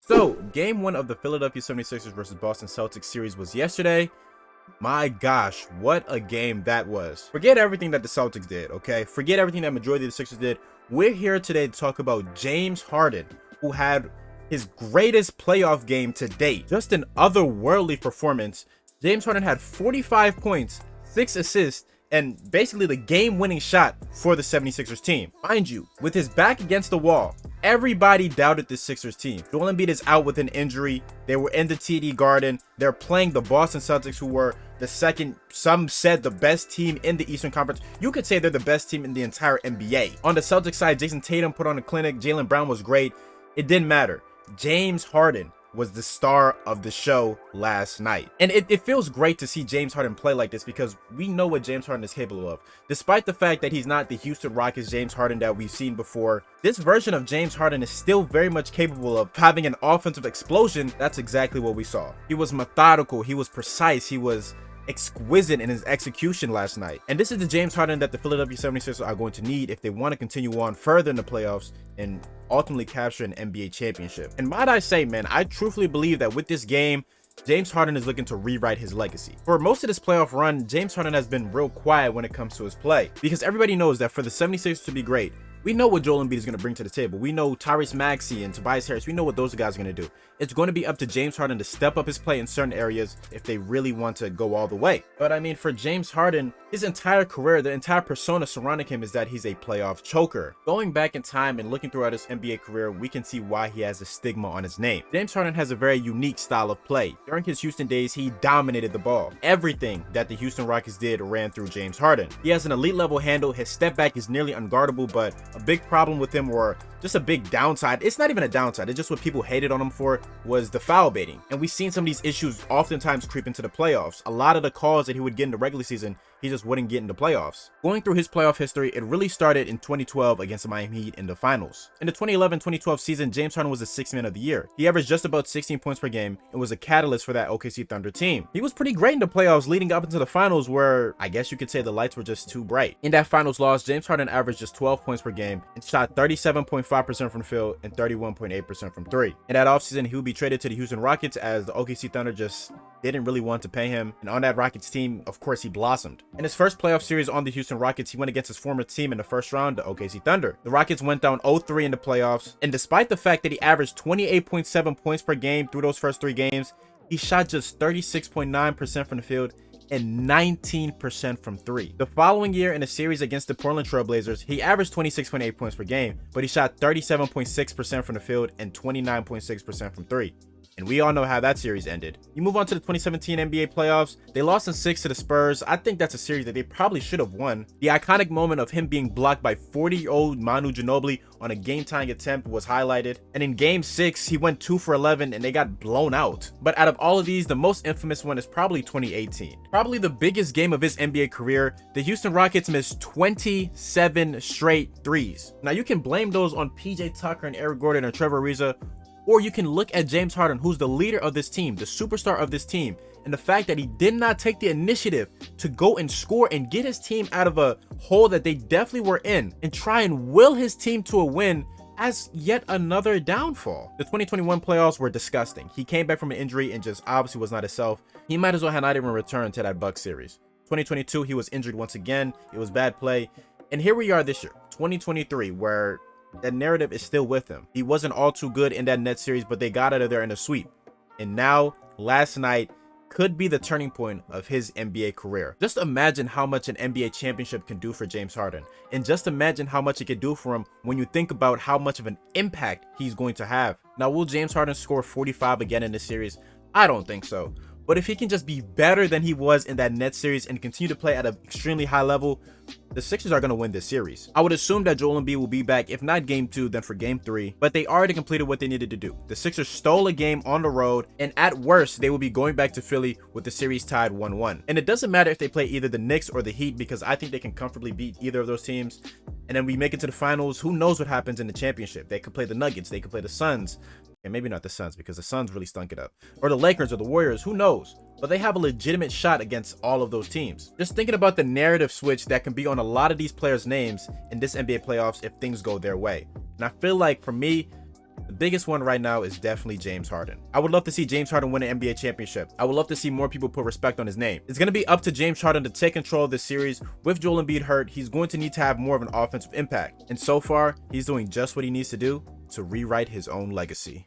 So, game one of the Philadelphia 76ers versus Boston Celtics series was yesterday. My gosh, what a game that was. Forget everything that the Celtics did, okay? Forget everything that majority of the Sixers did. We're here today to talk about James Harden, who had his greatest playoff game to date. Just an otherworldly performance. James Harden had 45 points, 6 assists, and basically the game-winning shot for the 76ers team. Mind you, with his back against the wall, everybody doubted the Sixers team. Joel Embiid is out with an injury. They were in the TD Garden. They're playing the Boston Celtics, who were the second, some said the best team in the Eastern Conference. You could say they're the best team in the entire NBA. On the Celtics side, Jason Tatum put on a clinic. Jaylen Brown was great. It didn't matter. James Harden was the star of the show last night. And it feels great to see James Harden play like this, because we know what James Harden is capable of. Despite the fact that he's not the Houston Rockets James Harden that we've seen before, this version of James Harden is still very much capable of having an offensive explosion. That's exactly what we saw. He was methodical, he was precise, he was exquisite in his execution last night. And this is the James Harden that the Philadelphia 76ers are going to need if they want to continue on further in the playoffs and ultimately capture an NBA championship. And might I say, man, I truthfully believe that with this game, James Harden is looking to rewrite his legacy. For most of this playoff run, James Harden has been real quiet when it comes to his play, because everybody knows that for the 76ers to be great, we know what Joel Embiid is going to bring to the table. We know Tyrese Maxey and Tobias Harris. We know what those guys are going to do. It's going to be up to James Harden to step up his play in certain areas if they really want to go all the way. But I mean, for James Harden, his entire career, the entire persona surrounding him is that he's a playoff choker. Going back in time and looking throughout his NBA career, we can see why he has a stigma on his name. James Harden has a very unique style of play. During his Houston days, he dominated the ball. Everything that the Houston Rockets did ran through James Harden. He has an elite level handle. His step back is nearly unguardable, but a big problem with him, or just a big downside, it's not even a downside, it's just what people hated on him for, was the foul baiting. And we've seen some of these issues oftentimes creep into the playoffs. A lot of the calls that he would get in the regular season, he just wouldn't get in the playoffs. Going through his playoff history, it really started in 2012 against the Miami Heat in the finals. In the 2011-2012 season, James Harden was the sixth man of the year. He averaged just about 16 points per game and was a catalyst for that OKC Thunder team. He was pretty great in the playoffs leading up into the finals, where I guess you could say the lights were just too bright. In that finals loss, James Harden averaged just 12 points per game and shot 37.5% from the field and 31.8% from three. In that offseason, he would be traded to the Houston Rockets, as the OKC Thunder just didn't really want to pay him. And on that Rockets team, of course, he blossomed. In his first playoff series on the Houston Rockets, he went against his former team in the first round, the OKC Thunder. The Rockets went down 0-3 in the playoffs, and despite the fact that he averaged 28.7 points per game through those first 3 games, he shot just 36.9% from the field and 19% from three. The following year, in a series against the Portland Trail Blazers, he averaged 26.8 points per game, but he shot 37.6% from the field and 29.6% from three. And we all know how that series ended. You move on to the 2017 NBA playoffs. They lost in 6 to the Spurs. I think that's a series that they probably should have won. The iconic moment of him being blocked by 40-year-old Manu Ginobili on a game-tying attempt was highlighted. And in game 6, he went 2 for 11 and they got blown out. But out of all of these, the most infamous one is probably 2018. Probably the biggest game of his NBA career. The Houston Rockets missed 27 straight threes. Now, you can blame those on PJ Tucker and Eric Gordon or Trevor Ariza, or you can look at James Harden, who's the leader of this team, the superstar of this team, and the fact that he did not take the initiative to go and score and get his team out of a hole that they definitely were in and try and will his team to a win as yet another downfall. The 2021 playoffs were disgusting. He came back from an injury and just obviously was not himself. He might as well have not even returned to that Bucks series. 2022, he was injured once again. It was bad play. And here we are this year, 2023, where that narrative is still with him. He wasn't all too good in that Nets series, but they got out of there in a sweep. And now, last night could be the turning point of his NBA career. Just imagine how much an NBA championship can do for James Harden. And just imagine how much it could do for him when you think about how much of an impact he's going to have. Now, will James Harden score 45 again in this series? I don't think so. But if he can just be better than he was in that Nets series and continue to play at an extremely high level, the Sixers are going to win this series. I would assume that Joel Embiid will be back, if not game 2, then for game 3, but they already completed what they needed to do. The Sixers stole a game on the road, and at worst, they will be going back to Philly with the series tied 1-1. And it doesn't matter if they play either the Knicks or the Heat, because I think they can comfortably beat either of those teams. And then we make it to the finals. Who knows what happens in the championship? They could play the Nuggets, they could play the Suns, and maybe not the Suns, because the Suns really stunk it up, or the Lakers or the Warriors, who knows? But they have a legitimate shot against all of those teams. Just thinking about the narrative switch that can be on a lot of these players' names in this NBA playoffs if things go their way. And I feel like, for me, The biggest one right now is definitely James Harden. I would love to see James Harden win an NBA championship. I would love to see more people put respect on his name. It's going to be up to James Harden to take control of this series. With Joel Embiid hurt, he's going to need to have more of an offensive impact. And so far, he's doing just what he needs to do to rewrite his own legacy.